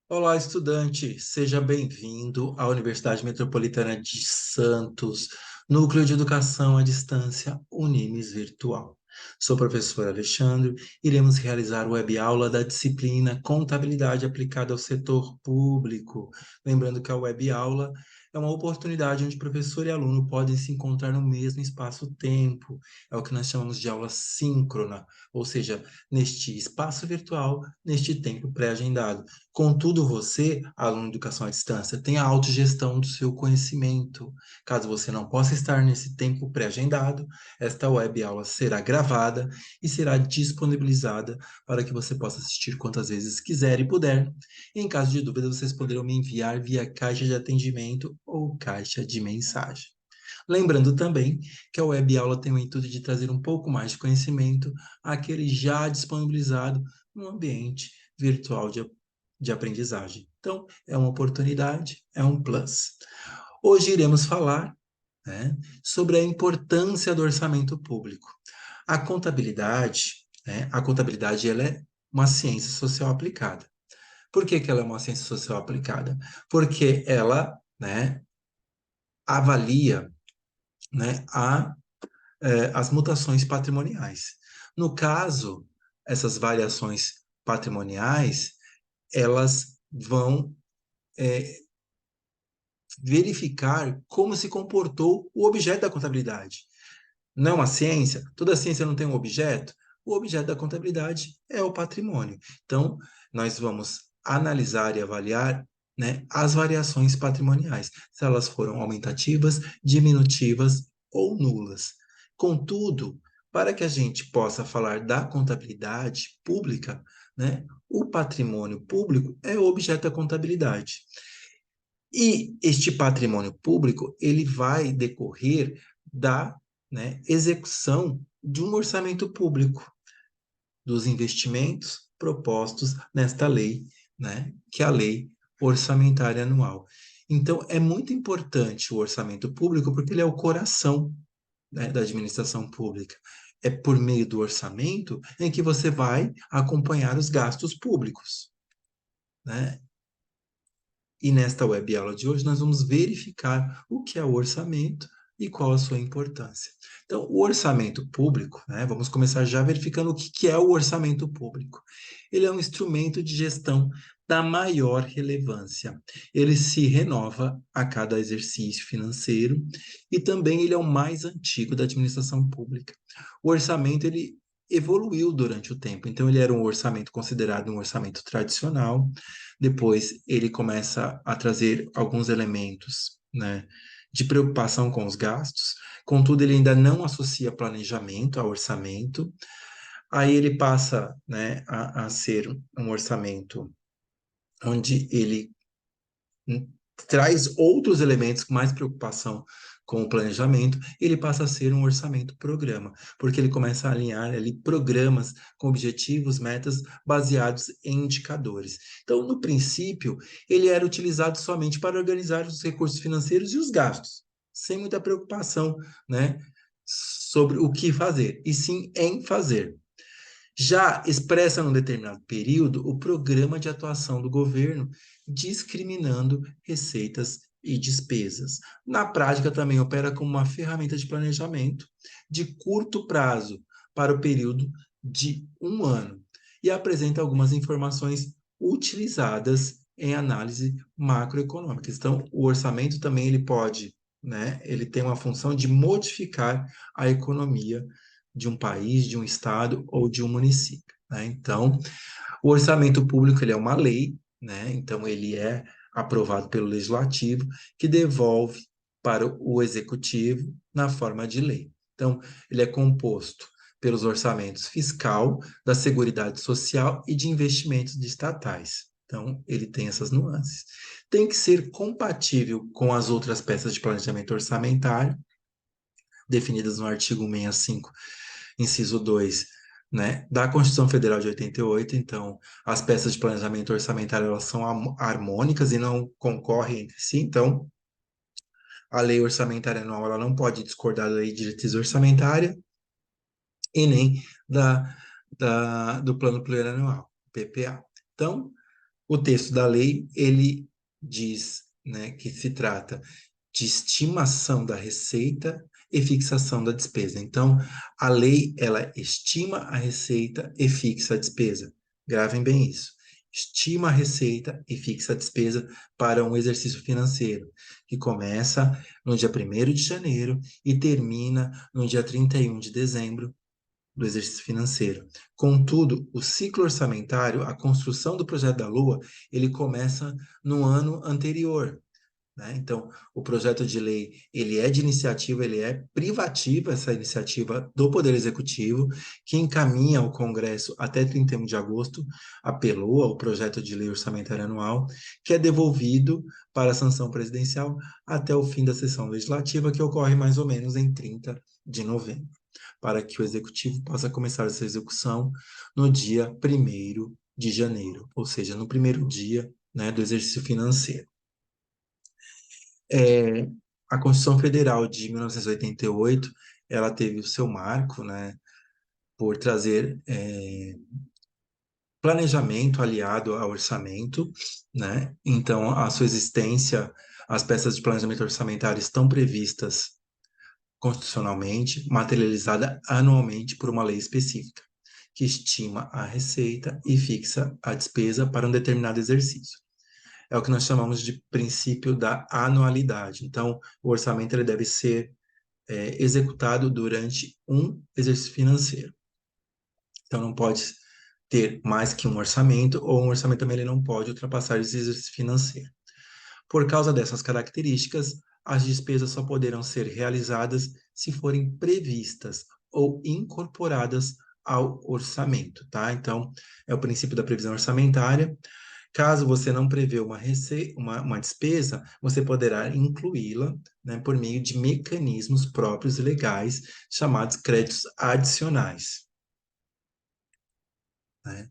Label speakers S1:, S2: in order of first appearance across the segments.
S1: Olá, estudante, seja bem-vindo à Universidade Metropolitana de Santos, Núcleo de Educação à Distância Unimes Virtual. Sou o professor Alexandre, iremos realizar web aula da disciplina Contabilidade aplicada ao setor público. Lembrando que a web aula é uma oportunidade onde professor e aluno podem se encontrar no mesmo espaço-tempo. É o que nós chamamos de aula síncrona, ou seja, neste espaço virtual, neste tempo pré-agendado. Contudo, você, aluno de educação à distância, tem a autogestão do seu conhecimento. Caso você não possa estar nesse tempo pré-agendado, esta web aula será gravada e será disponibilizada para que você possa assistir quantas vezes quiser e puder. Em caso de dúvida, vocês poderão me enviar via caixa de atendimento ou caixa de mensagem. Lembrando também que a web aula tem o intuito de trazer um pouco mais de conhecimento àquele já disponibilizado no ambiente virtual de aprendizagem. Então, é uma oportunidade, é um plus. Hoje iremos falar, né, sobre a importância do orçamento público. A contabilidade ela é uma ciência social aplicada. Por que que ela é uma ciência social aplicada? Porque ela, né, avalia, né, as mutações patrimoniais. No caso, essas variações patrimoniais, elas vão é, verificar como se comportou o objeto da contabilidade. Não é uma ciência? Toda ciência não tem um objeto? O objeto da contabilidade é o patrimônio. Então, nós vamos analisar e avaliar, né, as variações patrimoniais, se elas foram aumentativas, diminutivas ou nulas. Contudo, para que a gente possa falar da contabilidade pública, né, o patrimônio público é o objeto da contabilidade. E este patrimônio público, ele vai decorrer da, né, execução de um orçamento público, dos investimentos propostos nesta lei, né, que é a Lei Orçamentária Anual. Então, é muito importante o orçamento público porque ele é o coração, né, da administração pública. É por meio do orçamento em que você vai acompanhar os gastos públicos, né? E nesta web aula de hoje, nós vamos verificar o que é o orçamento e qual a sua importância. Então, o orçamento público, né, vamos começar já verificando o que é o orçamento público. Ele é um instrumento de gestão da maior relevância. Ele se renova a cada exercício financeiro e também ele é o mais antigo da administração pública. O orçamento, ele evoluiu durante o tempo. Então, ele era um orçamento considerado um orçamento tradicional, depois ele começa a trazer alguns elementos, né, de preocupação com os gastos. Contudo, ele ainda não associa planejamento a orçamento. Aí ele passa, né, a ser um orçamento onde ele traz outros elementos com mais preocupação com o planejamento, ele passa a ser um orçamento-programa, porque ele começa a alinhar ali programas com objetivos, metas baseados em indicadores. Então, no princípio, ele era utilizado somente para organizar os recursos financeiros e os gastos, sem muita preocupação, né, sobre o que fazer, e sim em fazer. Já expressa num determinado período o programa de atuação do governo, discriminando receitas e despesas. Na prática, também opera como uma ferramenta de planejamento de curto prazo para o período de um ano e apresenta algumas informações utilizadas em análise macroeconômica. Então, o orçamento também ele pode, né, ele tem uma função de modificar a economia de um país, de um estado ou de um município, né? Então, o orçamento público ele é uma lei, né? Então, ele é aprovado pelo legislativo, que devolve para o executivo na forma de lei. Então, ele é composto pelos orçamentos fiscal, da Seguridade Social e de investimentos de estatais. Então, ele tem essas nuances. Tem que ser compatível com as outras peças de planejamento orçamentário, definidas no artigo 65, inciso 2, né, da Constituição Federal de 88. Então, as peças de planejamento orçamentário elas são harmônicas e não concorrem entre si. Então, a lei orçamentária anual ela não pode discordar da lei de diretriz orçamentária e nem do plano plurianual, PPA. Então, O texto da lei, ele diz, né, que se trata de estimação da receita e fixação da despesa. Então, a lei, ela estima a receita e fixa a despesa. Gravem bem isso. Estima a receita e fixa a despesa para um exercício financeiro, que começa no dia 1º de janeiro e termina no dia 31 de dezembro do exercício financeiro. Contudo, o ciclo orçamentário, a construção do projeto da Lua, ele começa no ano anterior, né? Então, o projeto de lei, ele é de iniciativa, ele é privativa, essa iniciativa do Poder Executivo, que encaminha ao Congresso até 31 de agosto a PELOA, o projeto de lei orçamentária anual, que é devolvido para a sanção presidencial até o fim da sessão legislativa, que ocorre mais ou menos em 30 de novembro, para que o Executivo possa começar essa execução no dia 1º de janeiro, ou seja, no primeiro dia, né, do exercício financeiro. É, a Constituição Federal de 1988, ela teve o seu marco, né, por trazer planejamento aliado ao orçamento, né? Então, a sua existência, as peças de planejamento orçamentário estão previstas constitucionalmente, materializada anualmente por uma lei específica, que estima a receita e fixa a despesa para um determinado exercício. É o que nós chamamos de princípio da anualidade. Então, o orçamento ele deve ser executado durante um exercício financeiro. Então, não pode ter mais que um orçamento, ou um orçamento também ele não pode ultrapassar esse exercício financeiro. Por causa dessas características, as despesas só poderão ser realizadas se forem previstas ou incorporadas ao orçamento, tá? Então, é o princípio da previsão orçamentária. Caso você não prevê uma despesa, você poderá incluí-la, né, por meio de mecanismos próprios e legais, chamados créditos adicionais, né?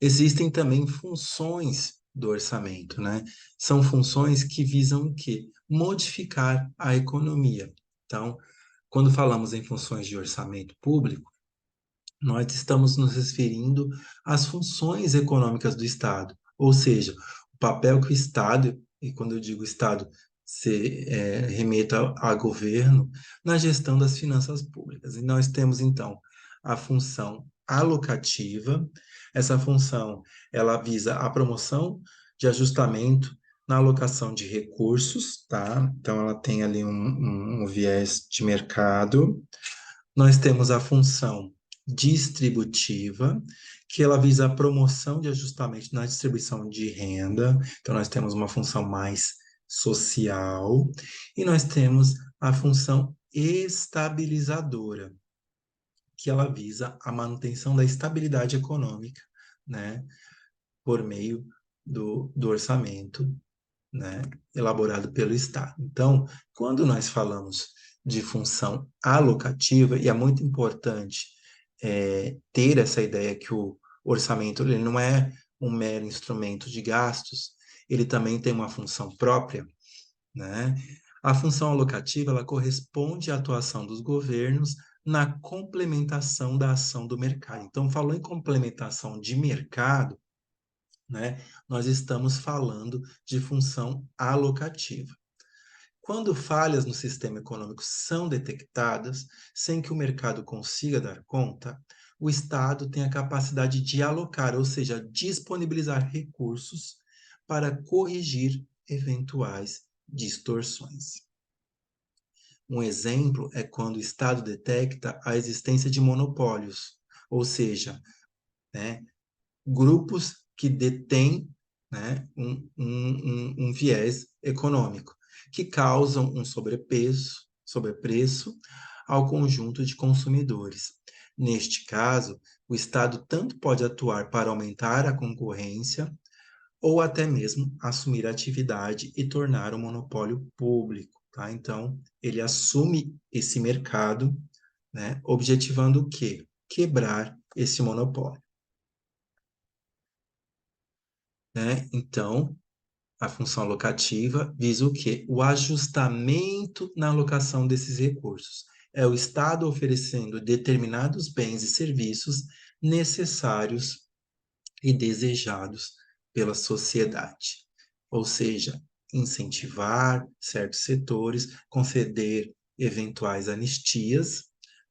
S1: Existem também funções do orçamento, né? São funções que visam o quê? Modificar a economia. Então, quando falamos em funções de orçamento público, nós estamos nos referindo às funções econômicas do Estado, ou seja, o papel que o Estado, e quando eu digo Estado, se remeta a governo, na gestão das finanças públicas. E nós temos, então, a função alocativa. Essa função, ela visa a promoção de ajustamento na alocação de recursos, tá? Então, ela tem ali um viés de mercado. Nós temos a função distributiva, que ela visa a promoção de ajustamento na distribuição de renda. Então, nós temos uma função mais social. E nós temos a função estabilizadora, que ela visa a manutenção da estabilidade econômica, né, por meio do orçamento, né, elaborado pelo Estado. Então, quando nós falamos de função alocativa, e é muito importante ter essa ideia que o orçamento ele não é um mero instrumento de gastos, ele também tem uma função própria, né? A função alocativa ela corresponde à atuação dos governos na complementação da ação do mercado. Então, falou em complementação de mercado, né? Nós estamos falando de função alocativa. Quando falhas no sistema econômico são detectadas, sem que o mercado consiga dar conta, o Estado tem a capacidade de alocar, ou seja, disponibilizar recursos para corrigir eventuais distorções. Um exemplo é quando o Estado detecta a existência de monopólios, ou seja, né, grupos que detêm, né, um viés econômico, que causam um sobrepreço ao conjunto de consumidores. Neste caso, o Estado tanto pode atuar para aumentar a concorrência, ou até mesmo assumir a atividade e tornar o monopólio público, tá? Então, ele assume esse mercado, né, objetivando o quê? Quebrar esse monopólio, né? Então, a função alocativa visa o quê? O ajustamento na alocação desses recursos. É o Estado oferecendo determinados bens e serviços necessários e desejados pela sociedade. Ou seja, incentivar certos setores, conceder eventuais anistias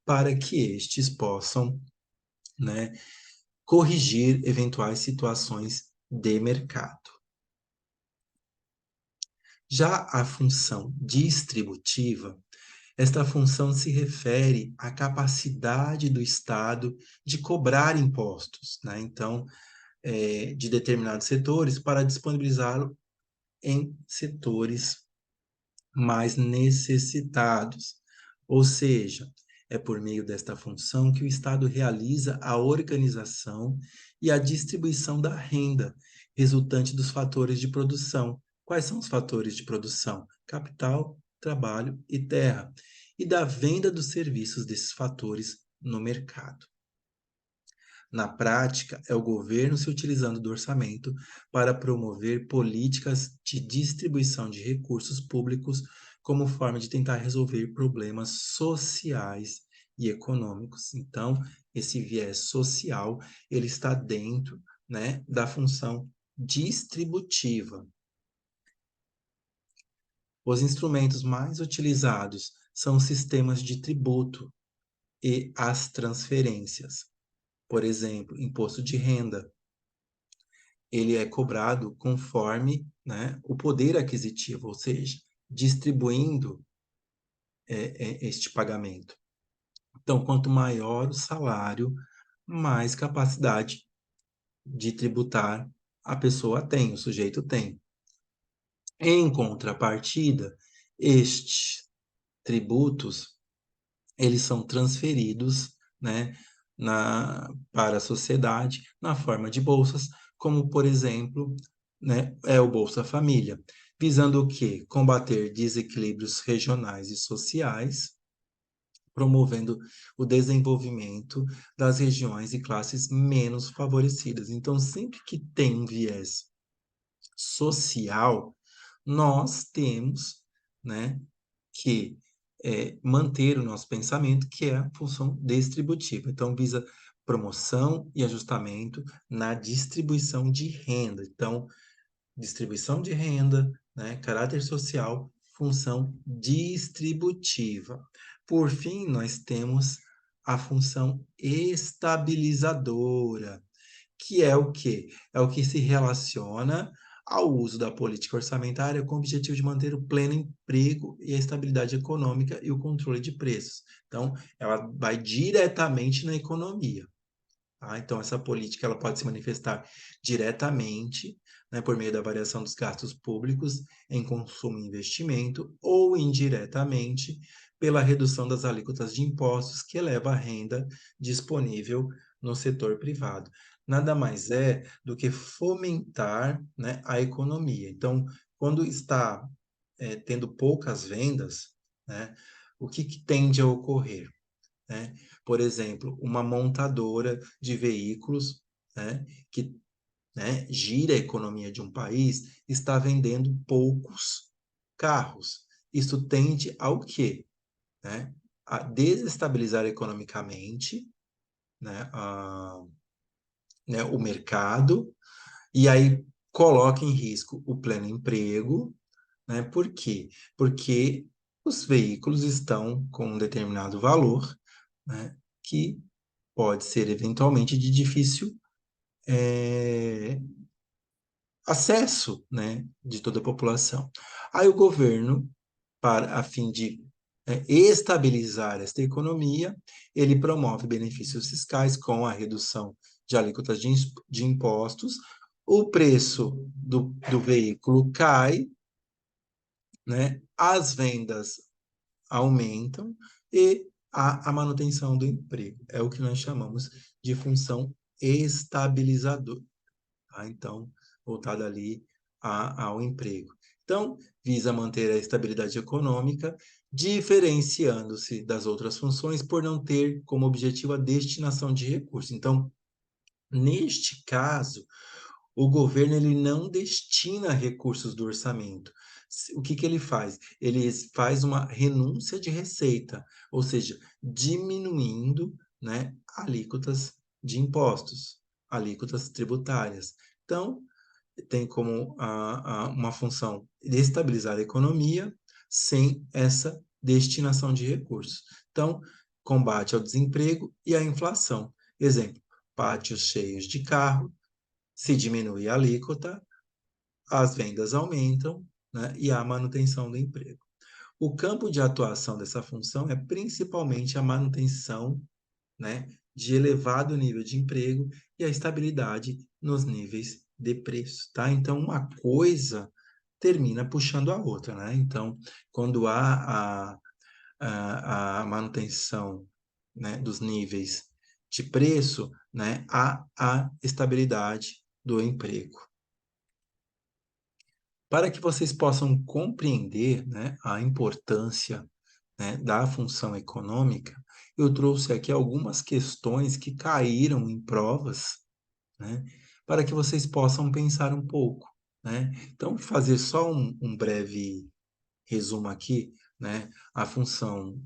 S1: para que estes possam, né, corrigir eventuais situações de mercado. Já a função distributiva, esta função se refere à capacidade do Estado de cobrar impostos, né? Então, de determinados setores para disponibilizá-lo em setores mais necessitados. Ou seja, é por meio desta função que o Estado realiza a organização e a distribuição da renda resultante dos fatores de produção. Quais são os fatores de produção? Capital, trabalho e terra. E da venda dos serviços desses fatores no mercado. Na prática, é o governo se utilizando do orçamento para promover políticas de distribuição de recursos públicos como forma de tentar resolver problemas sociais e econômicos. Então, esse viés social, ele está dentro, né, da função distributiva. Os instrumentos mais utilizados são os sistemas de tributo e as transferências. Por exemplo, imposto de renda, ele é cobrado conforme, né, o poder aquisitivo, ou seja, distribuindo este pagamento. Então, quanto maior o salário, mais capacidade de tributar a pessoa tem, o sujeito tem. Em contrapartida, estes tributos, eles são transferidos, né, para a sociedade na forma de bolsas, como, por exemplo, né, é o Bolsa Família, visando o quê? Combater desequilíbrios regionais e sociais, promovendo o desenvolvimento das regiões e classes menos favorecidas. Então, sempre que tem um viés social, nós temos, né, que manter o nosso pensamento, que é a função distributiva. Então, visa promoção e ajustamento na distribuição de renda. Então, distribuição de renda, né, caráter social, função distributiva. Por fim, nós temos a função estabilizadora, que é o quê? É o que se relaciona ao uso da política orçamentária com o objetivo de manter o pleno emprego e a estabilidade econômica e o controle de preços. Então, ela vai diretamente na economia. Tá? Então, essa política ela pode se manifestar diretamente, né, por meio da variação dos gastos públicos em consumo e investimento, ou indiretamente pela redução das alíquotas de impostos que eleva a renda disponível no setor privado. Nada mais é do que fomentar, né, a economia. Então, quando está tendo poucas vendas, né, o que tende a ocorrer? Né? Por exemplo, uma montadora de veículos, né, que, né, gira a economia de um país, está vendendo poucos carros. Isso tende ao quê? Né? A desestabilizar economicamente, né, né, o mercado, e aí coloca em risco o pleno emprego, né? Por quê? Porque os veículos estão com um determinado valor, né, que pode ser eventualmente de difícil acesso, né, de toda a população. Aí o governo, para a fim de estabilizar esta economia, ele promove benefícios fiscais com a redução de alíquotas de impostos, o preço do veículo cai, né, as vendas aumentam e há a manutenção do emprego. É o que nós chamamos de função estabilizadora. Tá? Então, voltada ali ao emprego. Então, visa manter a estabilidade econômica, diferenciando-se das outras funções por não ter como objetivo a destinação de recursos. Então, neste caso, o governo ele não destina recursos do orçamento. O que que ele faz? Ele faz uma renúncia de receita, ou seja, diminuindo, né, alíquotas de impostos, alíquotas tributárias. Então, tem como uma função de estabilizar a economia sem essa destinação de recursos. Então, combate ao desemprego e à inflação. Exemplo, pátios cheios de carro, se diminui a alíquota, as vendas aumentam, né, e há manutenção do emprego. O campo de atuação dessa função é principalmente a manutenção, né, de elevado nível de emprego e a estabilidade nos níveis de preço, tá? Então, uma coisa termina puxando a outra, né? Então, quando há a manutenção, né, dos níveis de preço, né, há a estabilidade do emprego. Para que vocês possam compreender, né, a importância, né, da função econômica, eu trouxe aqui algumas questões que caíram em provas, né, para que vocês possam pensar um pouco, né? Então, fazer só um breve resumo aqui, né? A função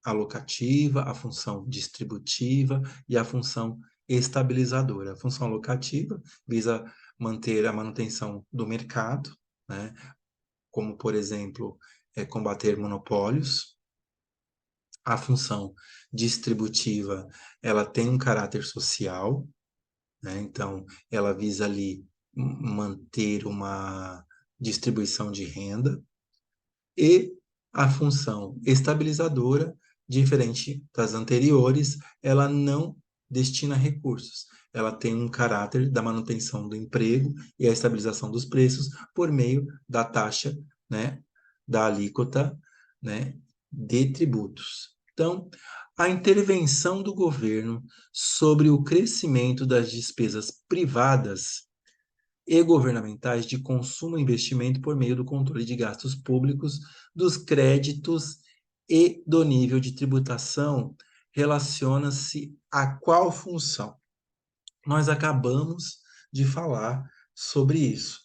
S1: alocativa, a função distributiva e a função estabilizadora. A função alocativa visa manter a manutenção do mercado, né? Como, por exemplo, combater monopólios. A função distributiva, ela tem um caráter social, né? Então, ela visa ali manter uma distribuição de renda. E a função estabilizadora, diferente das anteriores, ela não destina recursos. Ela tem um caráter da manutenção do emprego e a estabilização dos preços por meio da taxa, né, da alíquota, né, de tributos. Então, a intervenção do governo sobre o crescimento das despesas privadas e governamentais de consumo e investimento por meio do controle de gastos públicos, dos créditos e do nível de tributação relaciona-se a qual função? Nós acabamos de falar sobre isso.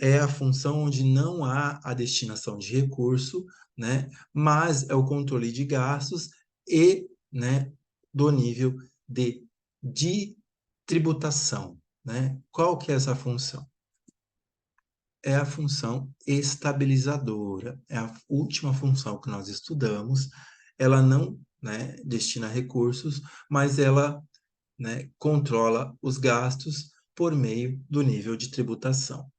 S1: É a função onde não há a destinação de recurso, né? Mas é o controle de gastos e, né, do nível de tributação, né? Qual que é essa função? É a função estabilizadora, é a última função que nós estudamos. Ela não, né, destina recursos, mas ela, né, controla os gastos por meio do nível de tributação.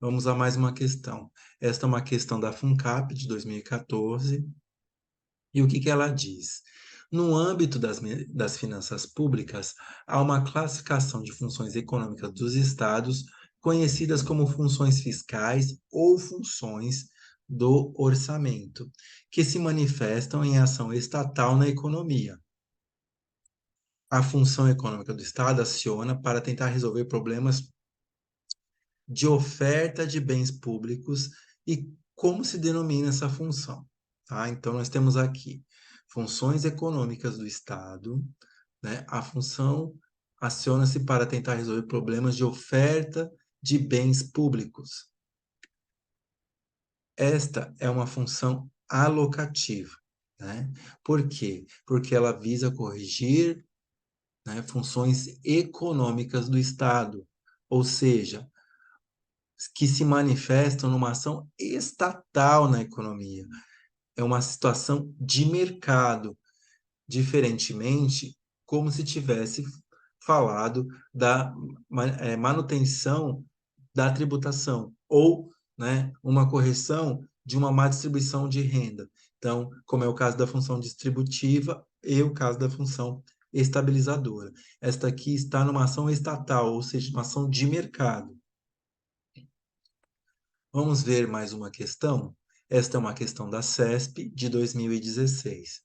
S1: Vamos a mais uma questão. Esta é uma questão da FUNCAP de 2014. E o que ela diz? No âmbito das finanças públicas, há uma classificação de funções econômicas dos estados, conhecidas como funções fiscais ou funções do orçamento, que se manifestam em ação estatal na economia. A função econômica do Estado aciona para tentar resolver problemas de oferta de bens públicos e como se denomina essa função, tá? Então, nós temos aqui funções econômicas do Estado, né? A função aciona-se para tentar resolver problemas de oferta de bens públicos. Esta é uma função alocativa, né? Por quê? Porque ela visa corrigir, né, funções econômicas do Estado, ou seja, que se manifestam numa ação estatal na economia. É uma situação de mercado, diferentemente, como se tivesse falado da manutenção da tributação, ou, né, uma correção de uma má distribuição de renda. Então, como é o caso da função distributiva e o caso da função estabilizadora. Esta aqui está numa ação estatal, ou seja, uma ação de mercado. Vamos ver mais uma questão? Esta é uma questão da CESP de 2016.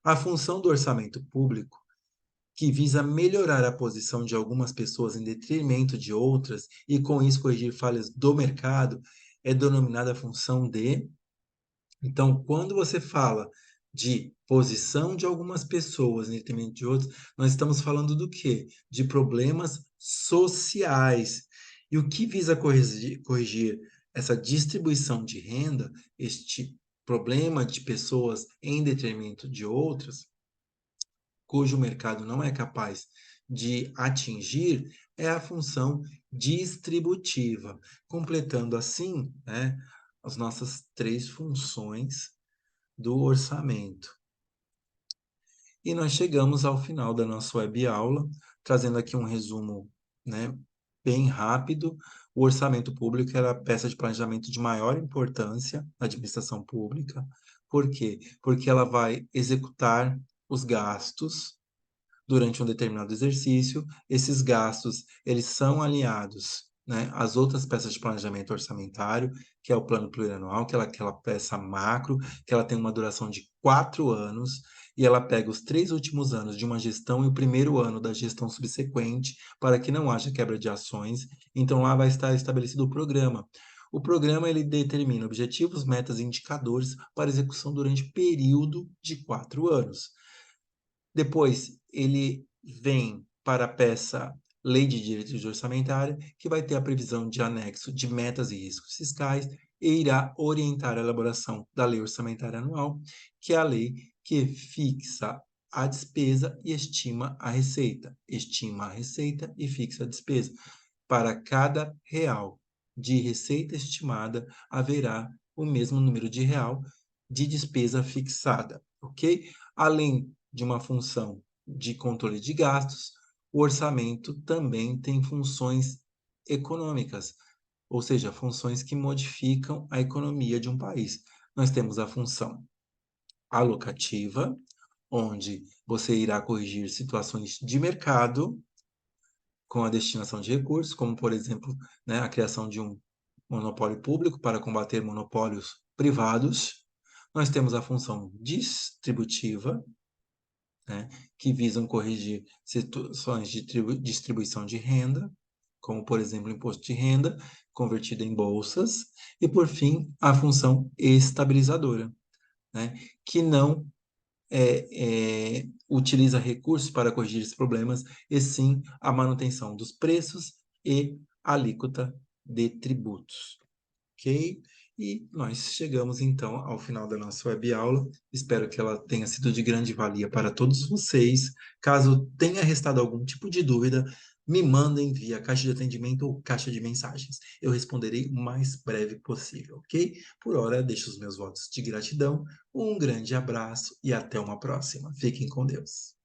S1: A função do orçamento público, que visa melhorar a posição de algumas pessoas em detrimento de outras e com isso corrigir falhas do mercado, é denominada função de. Então, quando você fala de posição de algumas pessoas em detrimento de outras, nós estamos falando do quê? De problemas sociais. E o que visa corrigir essa distribuição de renda, este problema de pessoas em detrimento de outras, cujo mercado não é capaz de atingir é a função distributiva, completando assim, né, as nossas 3 funções do orçamento. E nós chegamos ao final da nossa web aula, trazendo aqui um resumo, né, bem rápido. O orçamento público era a peça de planejamento de maior importância na administração pública. Por quê? Porque ela vai executar os gastos durante um determinado exercício. Esses gastos, eles são alinhados, né, às outras peças de planejamento orçamentário, que é o plano plurianual, que é aquela peça macro, que ela tem uma duração de 4 anos, e ela pega os 3 últimos anos de uma gestão e o primeiro ano da gestão subsequente, para que não haja quebra de ações. Então, lá vai estar estabelecido o programa. O programa ele determina objetivos, metas e indicadores para execução durante período de 4 anos. Depois, ele vem para a peça Lei de Diretriz Orçamentária, que vai ter a previsão de anexo de metas e riscos fiscais e irá orientar a elaboração da Lei Orçamentária Anual, que é a lei que fixa a despesa e estima a receita. Estima a receita e fixa a despesa. Para cada real de receita estimada, haverá o mesmo número de real de despesa fixada, ok? Além de uma função de controle de gastos, o orçamento também tem funções econômicas, ou seja, funções que modificam a economia de um país. Nós temos a função alocativa, onde você irá corrigir situações de mercado com a destinação de recursos, como, por exemplo, né, a criação de um monopólio público para combater monopólios privados. Nós temos a função distributiva, né, que visam corrigir situações de distribuição de renda, como, por exemplo, o imposto de renda convertido em bolsas. E, por fim, a função estabilizadora, né, que não utiliza recursos para corrigir esses problemas, e sim a manutenção dos preços e alíquota de tributos. Ok? E nós chegamos então ao final da nossa web aula. Espero que ela tenha sido de grande valia para todos vocês. Caso tenha restado algum tipo de dúvida, me mandem via caixa de atendimento ou caixa de mensagens. Eu responderei o mais breve possível, ok? Por hora, deixo os meus votos de gratidão. Um grande abraço e até uma próxima. Fiquem com Deus.